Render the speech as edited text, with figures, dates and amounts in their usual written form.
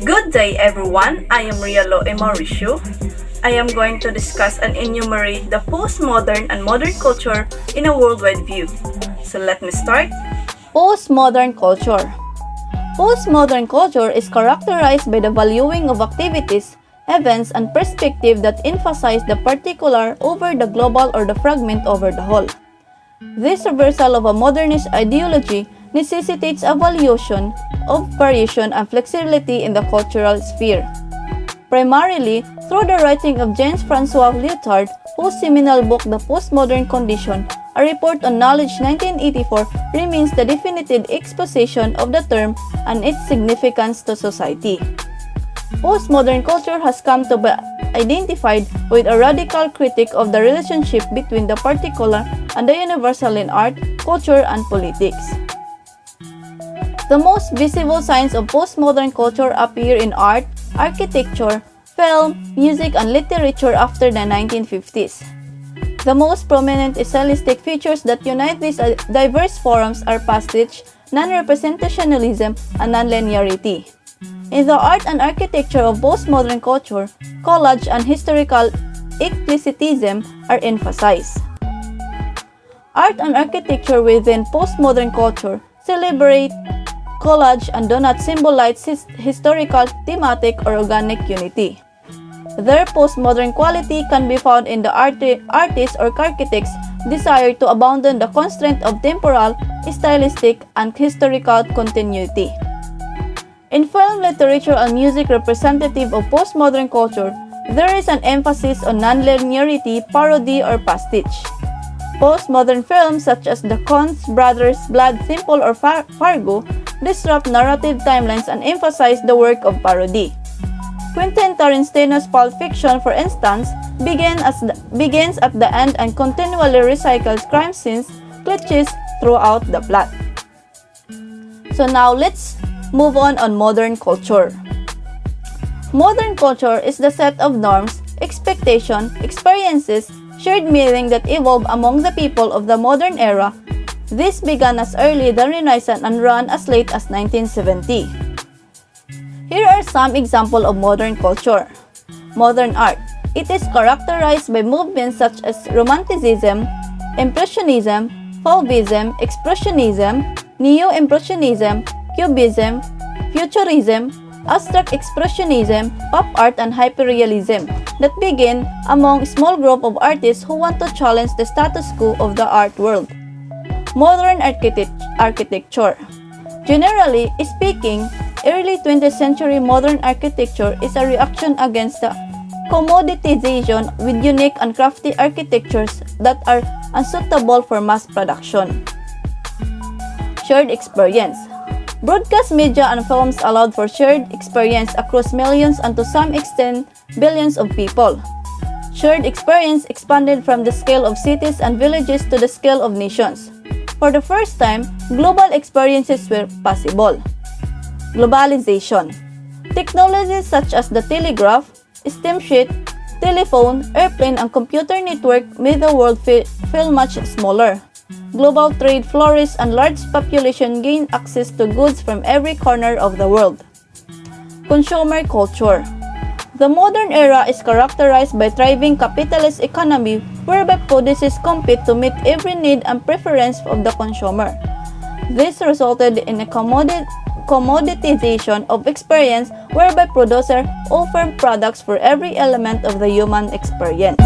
Good day everyone, I am Rialo Mauricio. I am going to discuss and enumerate the postmodern and modern culture in a worldwide view. So let me start. Postmodern culture. Postmodern culture is characterized by the valuing of activities, events, and perspective that emphasize the particular over the global or the fragment over the whole. This reversal of a modernist ideology necessitates evaluation of variation and flexibility in the cultural sphere. Primarily through the writing of James-Francois Lyotard, whose seminal book The Postmodern Condition, a report on knowledge 1984, remains the definitive exposition of the term and its significance to society. Postmodern culture has come to be identified with a radical critique of the relationship between the particular and the universal in art, culture, and politics. The most visible signs of postmodern culture appear in art, architecture, film, music, and literature after the 1950s. The most prominent stylistic features that unite these diverse forms are pastiche, non-representationalism, and non-linearity. In the art and architecture of postmodern culture, collage and historical eclecticism are emphasized. Art and architecture within postmodern culture celebrate collage and do not symbolize historical, thematic, or organic unity. Their postmodern quality can be found in the artists or architects' desire to abandon the constraint of temporal, stylistic, and historical continuity. In film, literature, and music representative of postmodern culture, there is an emphasis on non-linearity, parody, or pastiche. Postmodern films such as the Coen Brothers' Blood Simple or Fargo disrupt narrative timelines and emphasize the work of parody. Quentin Tarantino's Pulp Fiction, for instance, begins at the end and continually recycles crime scenes, cliches throughout the plot. So now let's move on modern culture. Modern culture is the set of norms, expectations, experiences, shared meaning that evolve among the people of the modern era. This began as early the Renaissance and ran as late as 1970. Here are some examples of modern culture. Modern art. It is characterized by movements such as Romanticism, Impressionism, Fauvism, Expressionism, Neo-Impressionism, Cubism, Futurism, Abstract Expressionism, Pop art, and Hyperrealism that begin among a small group of artists who want to challenge the status quo of the art world. Modern architecture. Generally speaking, early 20th century modern architecture is a reaction against the commoditization with unique and crafty architectures that are unsuitable for mass production. Shared experience. Broadcast media and films allowed for shared experience across millions and to some extent billions of people. Shared experience expanded from the scale of cities and villages to the scale of nations. For the first time, global experiences were possible. Globalization. Technologies such as the telegraph, steamship, telephone, airplane, and computer network made the world feel much smaller. Global trade flourished and large population gained access to goods from every corner of the world. Consumer culture. The modern era is characterized by thriving capitalist economy whereby producers compete to meet every need and preference of the consumer. This resulted in a commoditization of experience whereby producers offer products for every element of the human experience.